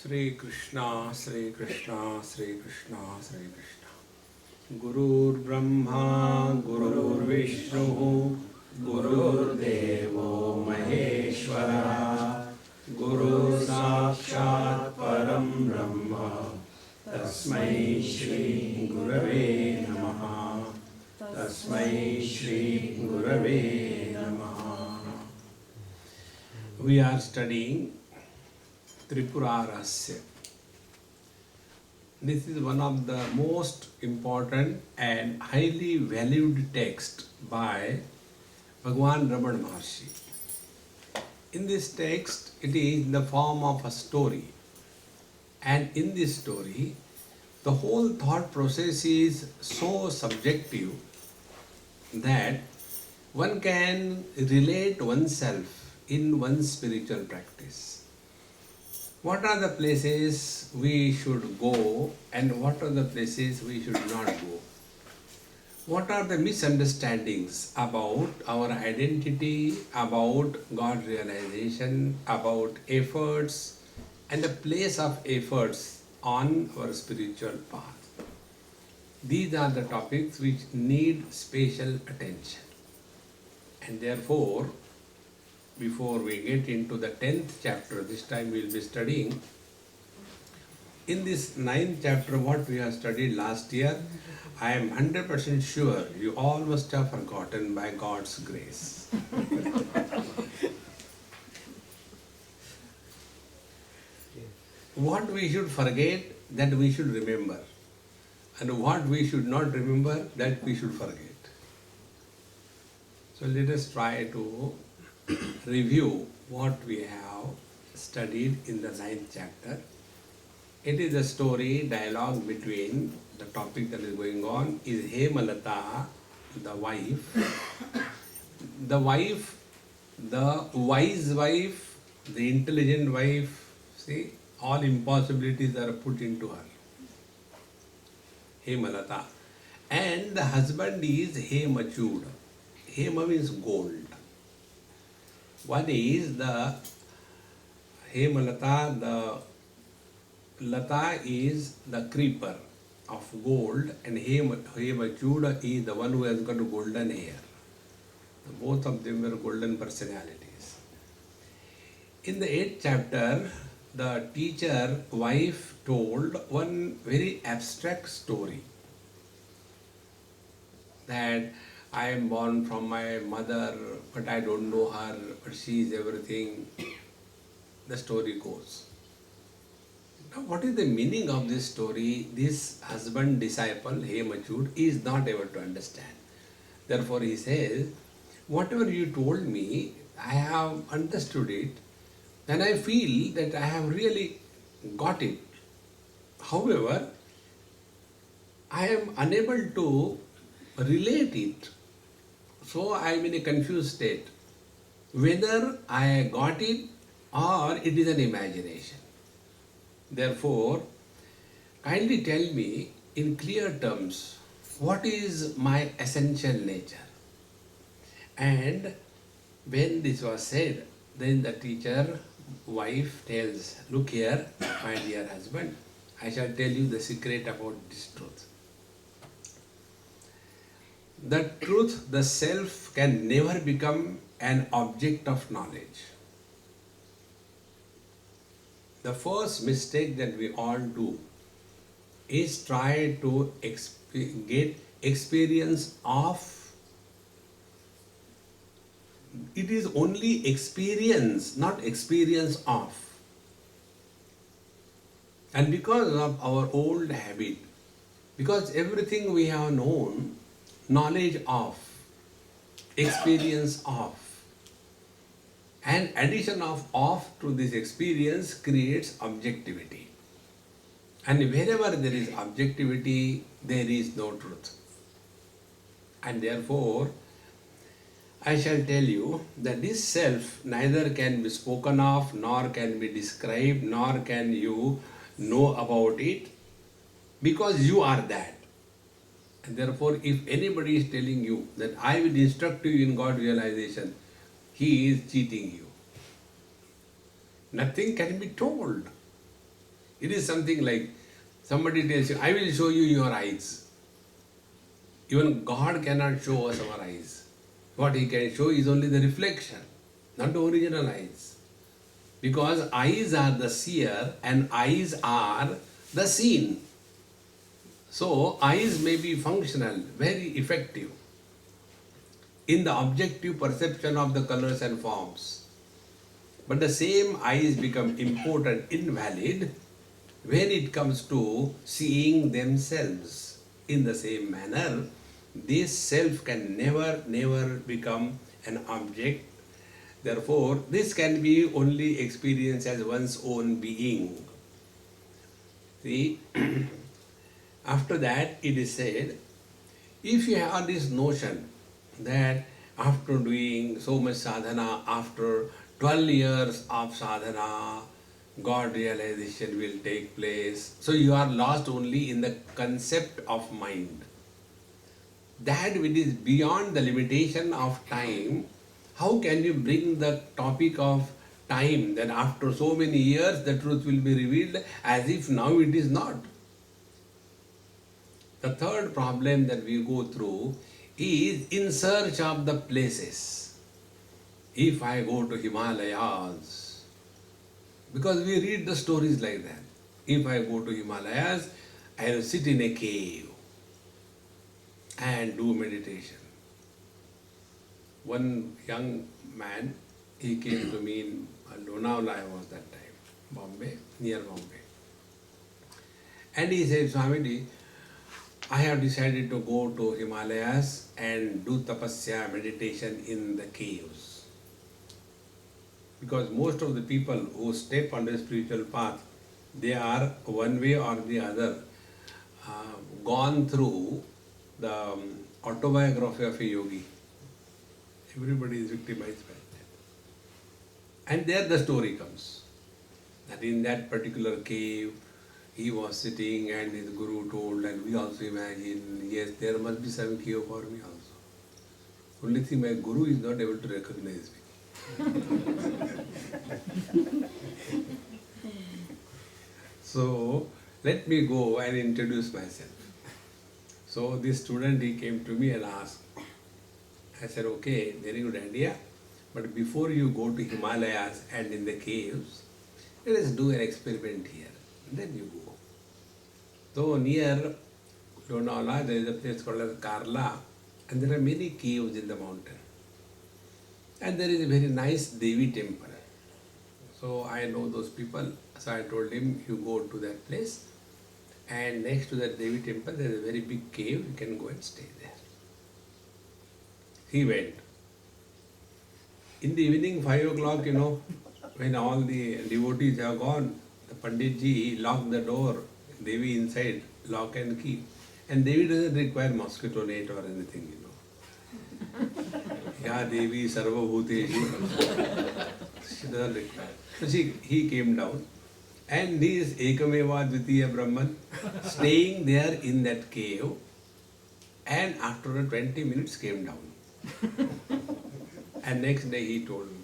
Sri Krishna, Sri Krishna, Sri Krishna, Sri Krishna. Gurur Brahma, Gurur Vishnu, Gurur Devo Maheshwara, Guru Sakshat Param Brahma, Tasmai Shri Gurave Namaha, Tasmai Shri Gurave Namaha. We are studying Tripura Rahasya. This is one of the most important and highly valued text by Bhagwan Ramana Maharshi. In this text, it is in the form of a story. And in this story, the whole thought process is so subjective that one can relate oneself in one's spiritual practice. What are the places we should go and what are the places we should not go? What are the misunderstandings about our identity, about God realization, about efforts and the place of efforts on our spiritual path? These are the topics which need special attention. And therefore, before we get into the 10th chapter, this time we will be studying. In this 9th chapter, what we have studied last year, I am 100% sure you all must have forgotten by God's grace. What we should forget, that we should remember. And what we should not remember, that we should forget. So let us try to review what we have studied in the 9th chapter. It is a story, dialogue between the topic that is going on is Hemalata, the wife. The wife, the wise wife, the intelligent wife, see, all impossibilities are put into her. Hemalata. And the husband is Hemachud. Hema means gold. One is the Hemalata, the Lata is the creeper of gold and Hemachuda is the one who has got golden hair. Both of them were golden personalities. In the 8th chapter, the teacher wife told one very abstract story that I am born from my mother, but I don't know her, but she is everything. The story goes. Now, what is the meaning of this story? This husband disciple, Hemachud, is not able to understand. Therefore, he says, whatever you told me, I have understood it, and I feel that I have really got it. However, I am unable to relate it. So I am in a confused state, whether I got it or it is an imagination. Therefore, kindly tell me in clear terms, what is my essential nature? And when this was said, then the teacher wife tells, look here, my dear husband, I shall tell you the secret about this truth. The truth, the self, can never become an object of knowledge. The first mistake that we all do is try to get experience of. It is only experience, not experience of. And because of our old habit, because everything we have known, knowledge of, experience of, and addition of to this experience creates objectivity. And wherever there is objectivity, there is no truth. And therefore, I shall tell you that this self neither can be spoken of, nor can be described, nor can you know about it, because you are that. And therefore, if anybody is telling you that I will instruct you in God realization, he is cheating you. Nothing can be told. It is something like somebody tells you, I will show you your eyes. Even God cannot show us our eyes. What He can show is only the reflection, not the original eyes. Because eyes are the seer and eyes are the seen. So, eyes may be functional, very effective in the objective perception of the colors and forms. But the same eyes become important, invalid, when it comes to seeing themselves. In the same manner, this self can never become an object. Therefore, this can be only experienced as one's own being. See, after that it is said, if you have this notion that after doing so much sadhana, after 12 years of sadhana, God realization will take place. So you are lost only in the concept of mind. That which is beyond the limitation of time, how can you bring the topic of time that after so many years the truth will be revealed as if now it is not? The third problem that we go through is in search of the places. If I go to Himalayas, because we read the stories like that. If I go to Himalayas, I will sit in a cave and do meditation. One young man, he came to me in Lonavala, I was that time, Bombay, near Bombay. And he said, Swamiji, I have decided to go to Himalayas and do tapasya, meditation in the caves. Because most of the people who step on the spiritual path, they are one way or the other gone through the autobiography of a yogi. Everybody is victimized by that. And there the story comes. That in that particular cave, he was sitting and his guru told, and we also imagine, yes, there must be some cave for me also. Only thing, my guru is not able to recognize me. So, let me go and introduce myself. So, this student, he came to me and asked. I said, okay, very good idea. But before you go to Himalayas and in the caves, let us do an experiment here. Then you go. So near Lonavala, there is a place called as Karla, and there are many caves in the mountain. And there is a very nice Devi temple. So I know those people. So I told him, you go to that place, and next to that Devi temple, there is a very big cave. You can go and stay there. He went. In the evening, 5 o'clock, when all the devotees have gone, the Panditji locked the door, Devi inside, lock and key. And Devi doesn't require mosquito net or anything, Ya Devi Sarva Bhuteshi. She doesn't require. So he came down, and he is Ekameva Dvitiya Brahman, staying there in that cave, and after 20 minutes came down. And next day he told me.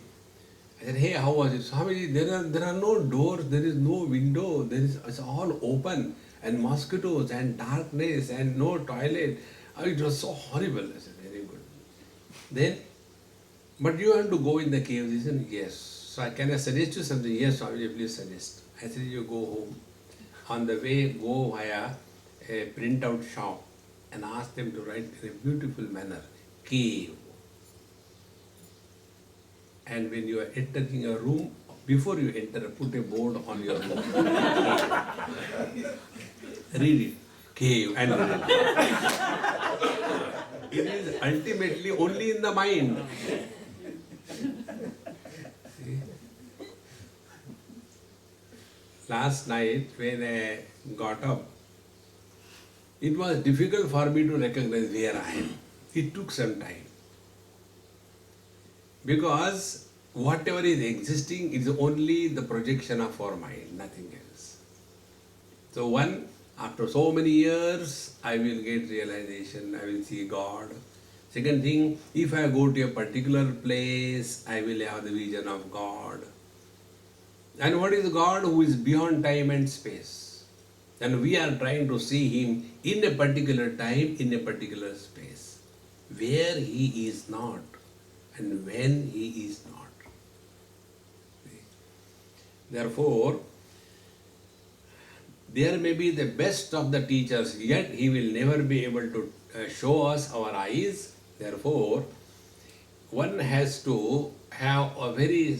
I said, hey, how was it? Swamiji, there are no doors, there is no window, it's all open, and mosquitoes and darkness and no toilet. It was so horrible. I said, very good. Then, but you want to go in the caves? He said, yes. So can I suggest you something? Yes, Swamiji, please suggest. I said, you go home. On the way, go via a printout shop and ask them to write in a beautiful manner, cave. And when you are entering a room, before you enter, put a board on your room. Read it. Cave and read it. It is ultimately only in the mind. See? Last night when I got up, it was difficult for me to recognize where I am. It took some time. Because whatever is existing is only the projection of our mind, nothing else. So after so many years, I will get realization, I will see God. Second thing, if I go to a particular place, I will have the vision of God. And what is God who is beyond time and space? And we are trying to see Him in a particular time, in a particular space, where He is not and when He is not. Therefore, there may be the best of the teachers, yet he will never be able to show us our eyes. Therefore, one has to have a very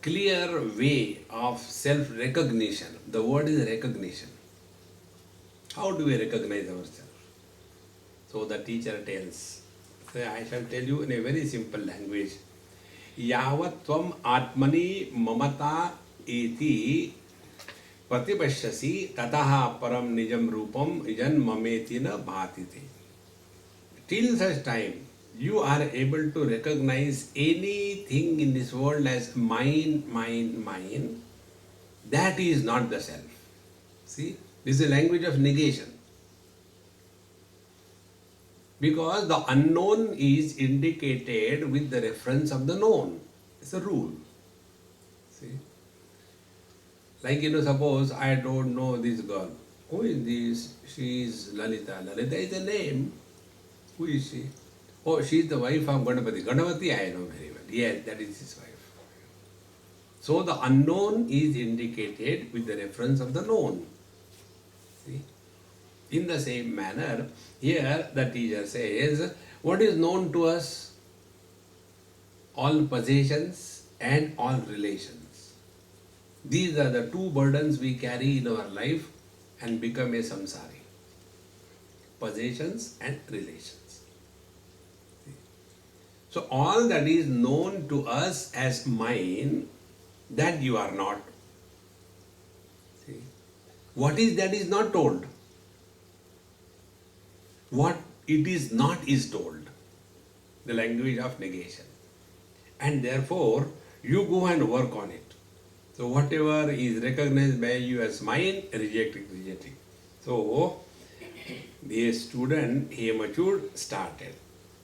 clear way of self-recognition. The word is recognition. How do we recognize ourselves? So the teacher tells, so I shall tell you in a very simple language. Yavat tvam atmani mamata eti Pratipashyasi tataha param nijam rupam ijan mameti na bhatite. Till such time you are able to recognize anything in this world as mine, that is not the self. See, this is a language of negation. Because the unknown is indicated with the reference of the known. It's a rule. See? Like, suppose I don't know this girl. Who is this? She is Lalita. Lalita is a name. Who is she? Oh, she is the wife of Ganapati. Ganapati I know very well. Yes, that is his wife. So the unknown is indicated with the reference of the known. See? In the same manner, here the teacher says, what is known to us? All possessions and all relations. These are the two burdens we carry in our life and become a samsari. Possessions and relations. So all that is known to us as mine, that you are not. See? What is that is not told. What it is not is told. The language of negation. And therefore, you go and work on it. So whatever is recognized by you as mine, reject it. So the student, he matured, started.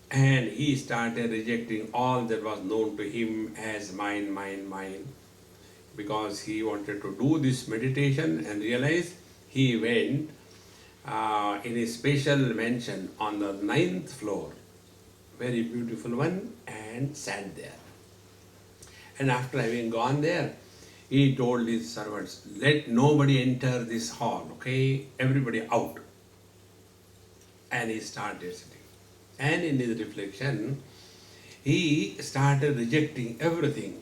And he started rejecting all that was known to him as mine. Because he wanted to do this meditation and realize, he went in a special mansion on the 9th floor, very beautiful one, and sat there. And after having gone there, he told his servants, let nobody enter this hall, okay? Everybody out. And he started sitting. And in his reflection, he started rejecting everything.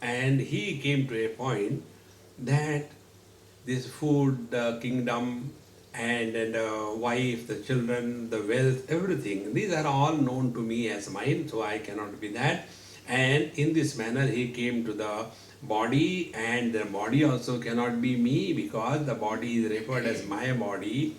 And he came to a point that this food, the kingdom, and the wife, the children, the wealth, everything, these are all known to me as mine, so I cannot be that. And in this manner, he came to the body, and the body also cannot be me, because the body is referred as my body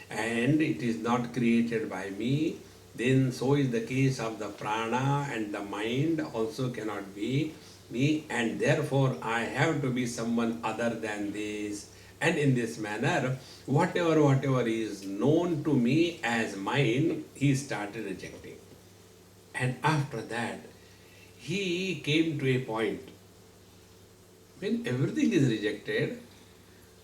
and it is not created by me. Then so is the case of the prana, and the mind also cannot be me, and therefore I have to be someone other than this. And in this manner, whatever is known to me as mine, he started rejecting. And after that, he came to a point when everything is rejected,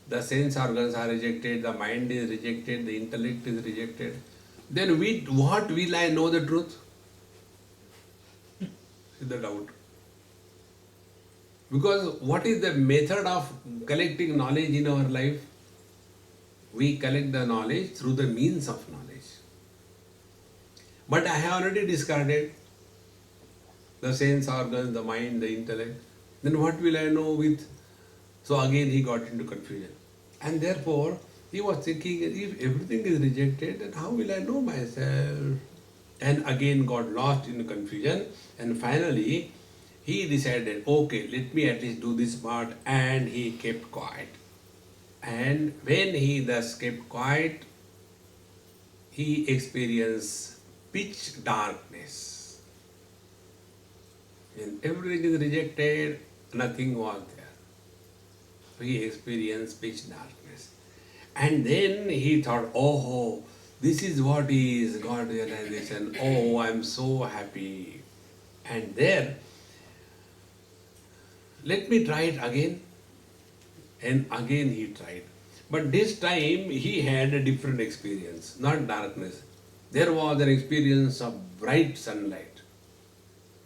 the sense organs are rejected, the mind is rejected, the intellect is rejected, then with what will I know the truth? Is the doubt. Because what is the method of collecting knowledge in our life? We collect the knowledge through the means of knowledge. But I have already discarded the sense organs, the mind, the intellect. Then what will I know with? So again he got into confusion. And therefore he was thinking, if everything is rejected, then how will I know myself? And again got lost in confusion. And finally he decided, okay, let me at least do this part, and he kept quiet. And when he thus kept quiet, he experienced pitch darkness. When everything is rejected, nothing was there. So he experienced pitch darkness. And then he thought, oh, this is what is God realization. Oh, I am so happy. And there, let me try it again. And again he tried. But this time he had a different experience, not darkness. There was an experience of bright sunlight.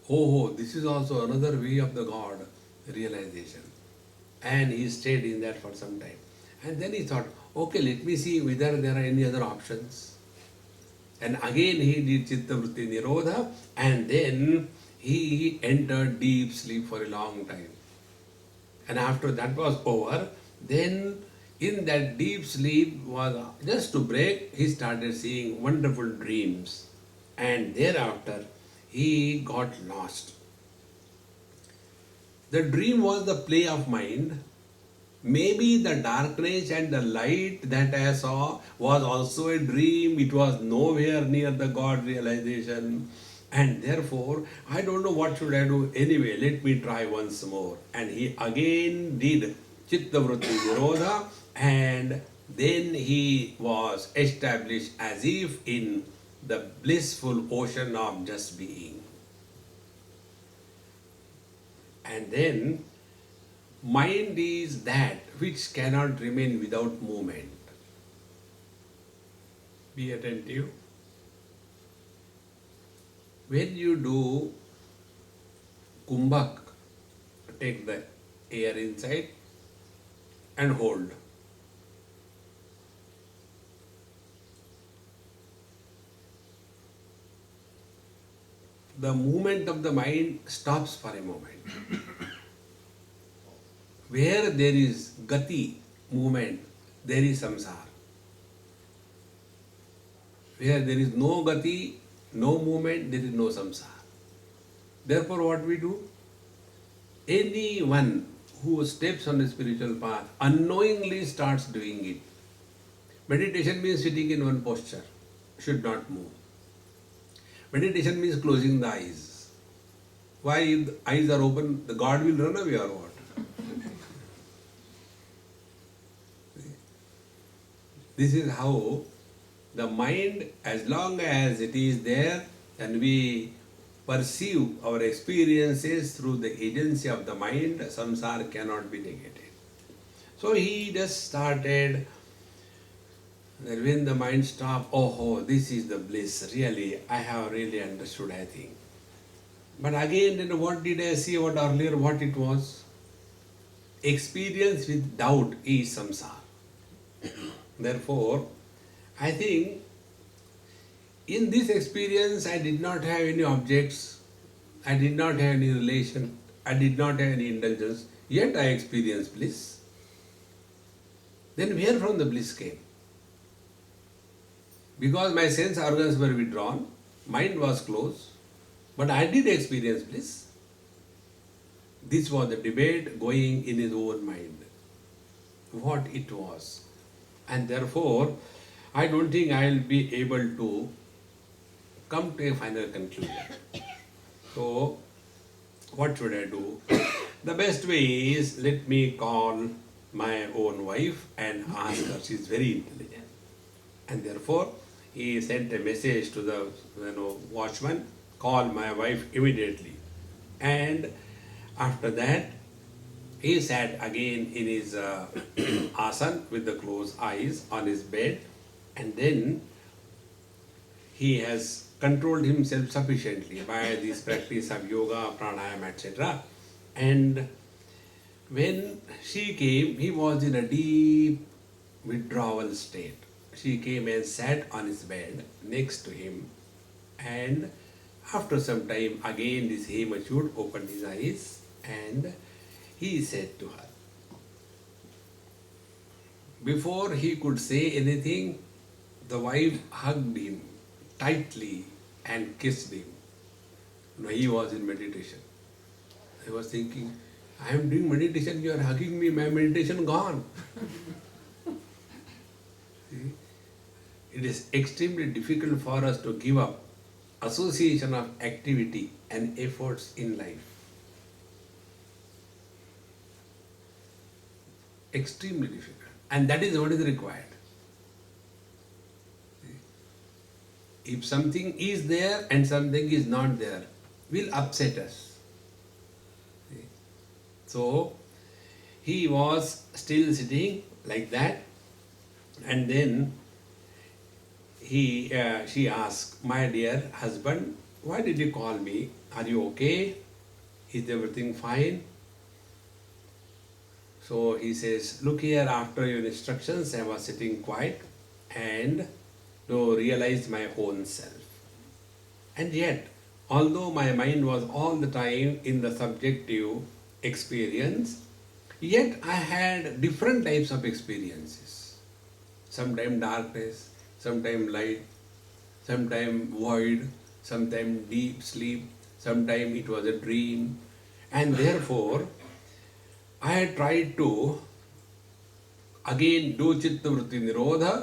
Oh, this is also another way of the God realization. And he stayed in that for some time. And then he thought, okay, let me see whether there are any other options. And again he did Chitta Vritti Nirodha, and then he entered deep sleep for a long time. And after that was over, then in that deep sleep was just to break, he started seeing wonderful dreams. And thereafter, he got lost. The dream was the play of mind. Maybe the darkness and the light that I saw was also a dream. It was nowhere near the God realization. And therefore, I don't know what should I do. Anyway, let me try once more. And he again did Chitta Vritti Nirodha, and then he was established as if in the blissful ocean of just being. And then, mind is that which cannot remain without movement. Be attentive. When you do kumbhak, take the air inside and hold. The movement of the mind stops for a moment. Where there is gati, movement, there is samsara. Where there is no gati, no movement, there is no samsara. Therefore, what we do? Anyone who steps on the spiritual path unknowingly starts doing it. Meditation means sitting in one posture, should not move. Meditation means closing the eyes. Why, if the eyes are open, the God will run away or what? This is how the mind, as long as it is there and we perceive our experiences through the agency of the mind, samsara cannot be negated. So he just started that when the mind stopped, oh, this is the bliss, really, I have really understood, I think. But again, then what did I see about earlier, what it was? Experience with doubt is samsara. Therefore, I think in this experience I did not have any objects, I did not have any relation, I did not have any indulgence, yet I experienced bliss. Then where from the bliss came? Because my sense organs were withdrawn, mind was closed, but I did experience bliss. This was the debate going in his own mind, what it was. And therefore, I don't think I will be able to come to a final conclusion. So, what should I do? The best way is, let me call my own wife and ask her. She is very intelligent. And therefore, he sent a message to the watchman, call my wife immediately. And after that, he sat again in his asan with the closed eyes on his bed, and then he has controlled himself sufficiently by this practice of yoga, pranayama, etc. And when she came, he was in a deep withdrawal state. She came and sat on his bed next to him, and after some time again this Hemachud opened his eyes and he said to her. Before he could say anything, the wife hugged him tightly and kissed him. Now he was in meditation. I was thinking, I am doing meditation, you are hugging me, my meditation gone. See? It is extremely difficult for us to give up association of activity and efforts in life. Extremely difficult. And that is what is required. If something is there and something is not there, will upset us. So he was still sitting like that, and then she asked, "My dear husband, why did you call me? Are you okay? Is everything fine?" So he says, "Look here, after your instructions, I was sitting quiet and to realize my own self. And yet, although my mind was all the time in the subjective experience, yet I had different types of experiences. Sometimes darkness, sometimes light, sometimes void, sometimes deep sleep, sometimes it was a dream. And therefore, I tried to again do Chitta Vritti Nirodha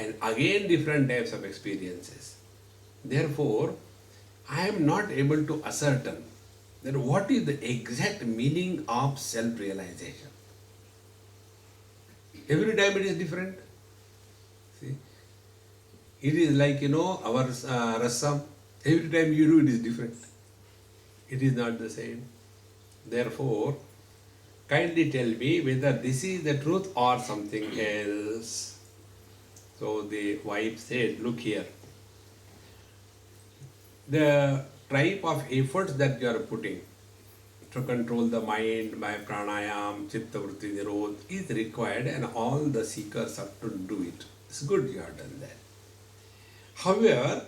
and again different types of experiences. Therefore, I am not able to ascertain that what is the exact meaning of self-realization. Every time it is different. See, it is like our rasam. Every time you do it is different. It is not the same. Therefore, kindly tell me whether this is the truth or something else. So the wife said, "Look here. The type of efforts that you are putting to control the mind by pranayam, chitta vritti nirodh is required, and all the seekers have to do it. It's good you have done that. However,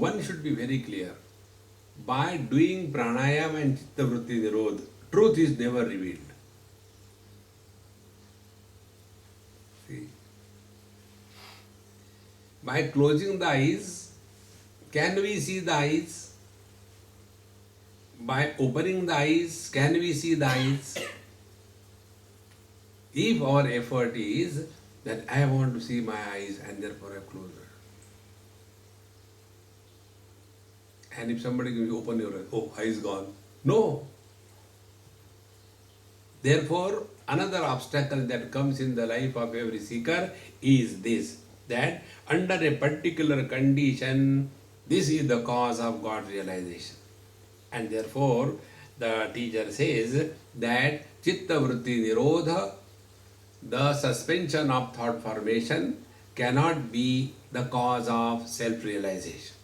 one should be very clear. By doing pranayam and chitta vritti nirodh, truth is never revealed." See? By closing the eyes, can we see the eyes? By opening the eyes, can we see the eyes? If our effort is that I want to see my eyes and therefore I close it. And if somebody gives you open your eyes, oh, eyes gone. No. Therefore, another obstacle that comes in the life of every seeker is this, that under a particular condition, this is the cause of God realization. And therefore, the teacher says that Chitta Vritti Nirodha, the suspension of thought formation, cannot be the cause of self-realization.